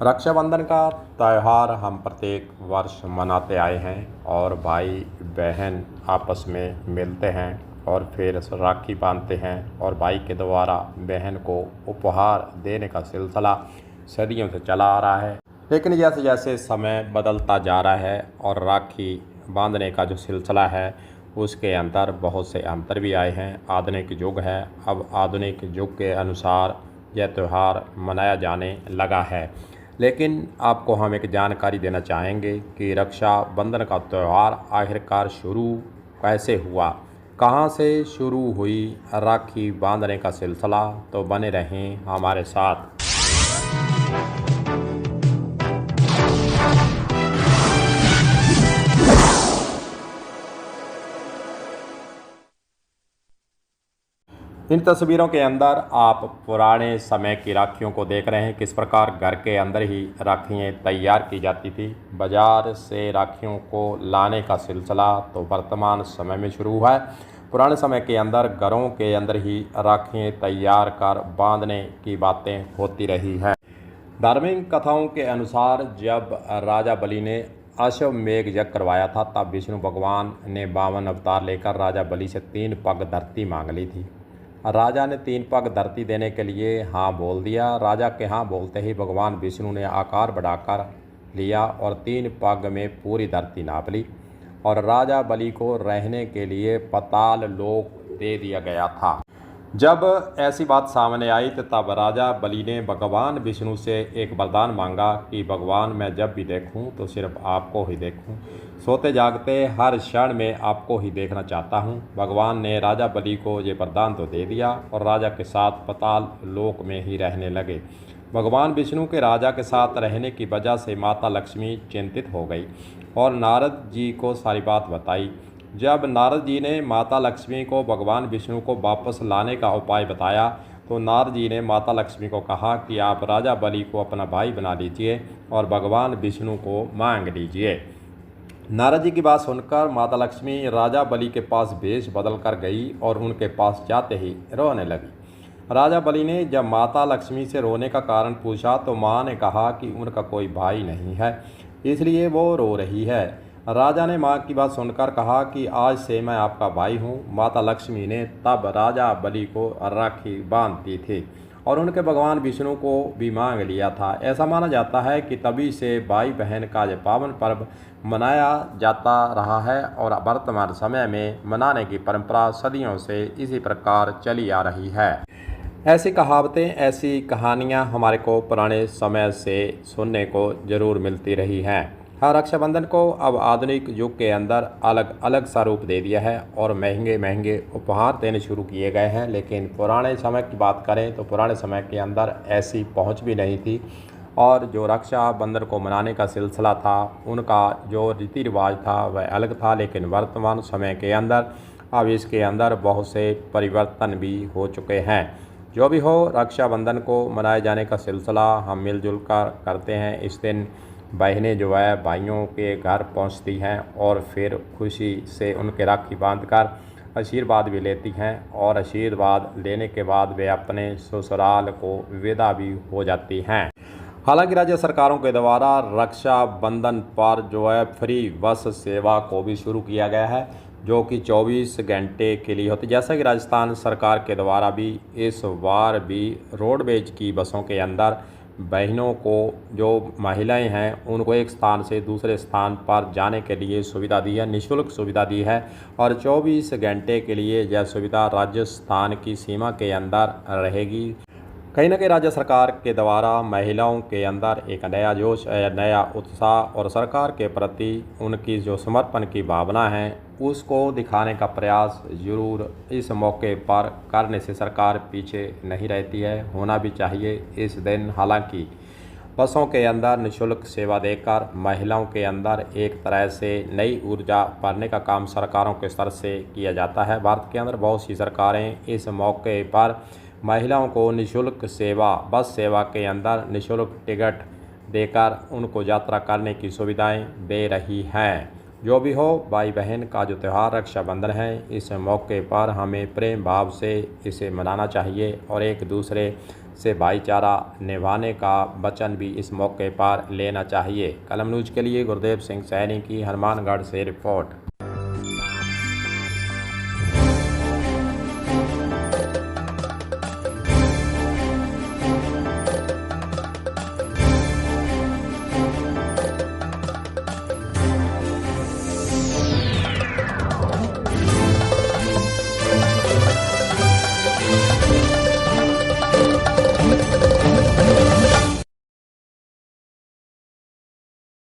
रक्षाबंधन का त्यौहार हम प्रत्येक वर्ष मनाते आए हैं और भाई बहन आपस में मिलते हैं और फिर राखी बांधते हैं और भाई के द्वारा बहन को उपहार देने का सिलसिला सदियों से चला आ रहा है। लेकिन जैसे जैसे समय बदलता जा रहा है और राखी बांधने का जो सिलसिला है उसके अंदर बहुत से अंतर भी आए हैं। आधुनिक युग है, अब आधुनिक युग के अनुसार यह त्यौहार मनाया जाने लगा है। लेकिन आपको हम एक जानकारी देना चाहेंगे कि रक्षाबंधन का त्यौहार आखिरकार शुरू कैसे हुआ, कहाँ से शुरू हुई राखी बांधने का सिलसिला। तो बने रहें हमारे साथ। इन तस्वीरों के अंदर आप पुराने समय की राखियों को देख रहे हैं, किस प्रकार घर के अंदर ही राखियाँ तैयार की जाती थी। बाज़ार से राखियों को लाने का सिलसिला तो वर्तमान समय में शुरू हुआ है। पुराने समय के अंदर घरों के अंदर ही राखियाँ तैयार कर बांधने की बातें होती रही हैं। धार्मिक कथाओं के अनुसार जब राजा बलि ने अश्वमेध यज्ञ करवाया था तब विष्णु भगवान ने 52 अवतार लेकर राजा बलि से 3 पग धरती मांग ली थी। राजा ने 3 पग धरती देने के लिए हाँ बोल दिया। राजा के हाँ बोलते ही भगवान विष्णु ने आकार बढ़ाकर लिया और 3 पग में पूरी धरती नाप ली और राजा बलि को रहने के लिए पाताल लोक दे दिया गया था। जब ऐसी बात सामने आई तो तब राजा बलि ने भगवान विष्णु से एक वरदान मांगा कि भगवान मैं जब भी देखूं तो सिर्फ आपको ही देखूं, सोते जागते हर क्षण में आपको ही देखना चाहता हूं। भगवान ने राजा बलि को ये वरदान तो दे दिया और राजा के साथ पाताल लोक में ही रहने लगे। भगवान विष्णु के राजा के साथ रहने की वजह से माता लक्ष्मी चिंतित हो गई और नारद जी को सारी बात बताई। जब नारद जी ने माता लक्ष्मी को भगवान विष्णु को वापस लाने का उपाय बताया तो नारद जी ने माता लक्ष्मी को कहा कि आप राजा बलि को अपना भाई बना लीजिए और भगवान विष्णु को मांग लीजिए। नारद जी की बात सुनकर माता लक्ष्मी राजा बलि के पास वेश बदल कर गई और उनके पास जाते ही रोने लगी। राजा बलि ने जब माता लक्ष्मी से रोने का कारण पूछा तो माँ ने कहा कि उनका कोई भाई नहीं है, इसलिए वो रो रही है। राजा ने माँ की बात सुनकर कहा कि आज से मैं आपका भाई हूँ। माता लक्ष्मी ने तब राजा बलि को राखी बांध दी थी और उनके भगवान विष्णु को भी मांग लिया था। ऐसा माना जाता है कि तभी से भाई बहन का यह पावन पर्व मनाया जाता रहा है और वर्तमान समय में मनाने की परंपरा सदियों से इसी प्रकार चली आ रही है। ऐसी कहावतें, ऐसी कहानियाँ हमारे को पुराने समय से सुनने को ज़रूर मिलती रही हैं। हाँ, रक्षाबंधन को अब आधुनिक युग के अंदर अलग अलग सा रूप दे दिया है और महंगे महंगे उपहार देने शुरू किए गए हैं। लेकिन पुराने समय की बात करें तो पुराने समय के अंदर ऐसी पहुंच भी नहीं थी और जो रक्षाबंधन को मनाने का सिलसिला था उनका जो रीति रिवाज था वह अलग था। लेकिन वर्तमान समय के अंदर अब इसके अंदर बहुत से परिवर्तन भी हो चुके हैं। जो भी हो, रक्षाबंधन को मनाए जाने का सिलसिला हम मिलजुल कर करते हैं। इस दिन बहनें जो है भाइयों के घर पहुंचती हैं और फिर खुशी से उनके राखी बांधकर आशीर्वाद भी लेती हैं और आशीर्वाद लेने के बाद वे अपने ससुराल को विदा भी हो जाती हैं। हालांकि राज्य सरकारों के द्वारा रक्षाबंधन पर जो है फ्री बस सेवा को भी शुरू किया गया है जो कि 24 घंटे के लिए होती है। जैसा कि राजस्थान सरकार के द्वारा भी इस बार भी रोडवेज की बसों के अंदर बहनों को, जो महिलाएं हैं, उनको एक स्थान से दूसरे स्थान पर जाने के लिए सुविधा दी है, निःशुल्क सुविधा दी है और 24 घंटे के लिए यह सुविधा राजस्थान की सीमा के अंदर रहेगी। कहीं ना कहीं राज्य सरकार के द्वारा महिलाओं के अंदर एक नया जोश, नया उत्साह और सरकार के प्रति उनकी जो समर्पण की भावना है उसको दिखाने का प्रयास जरूर इस मौके पर करने से सरकार पीछे नहीं रहती है, होना भी चाहिए इस दिन। हालांकि बसों के अंदर निःशुल्क सेवा देकर महिलाओं के अंदर एक तरह से नई ऊर्जा भरने का काम सरकारों के स्तर से किया जाता है। भारत के अंदर बहुत सी सरकारें इस मौके पर महिलाओं को निःशुल्क सेवा, बस सेवा के अंदर निःशुल्क टिकट देकर उनको यात्रा करने की सुविधाएं दे रही हैं। जो भी हो, भाई बहन का जो त्यौहार रक्षाबंधन है, इस मौके पर हमें प्रेम भाव से इसे मनाना चाहिए और एक दूसरे से भाईचारा निभाने का वचन भी इस मौके पर लेना चाहिए। कलम न्यूज़ के लिए गुरदेव सिंह सैनी की हनुमानगढ़ से रिपोर्ट।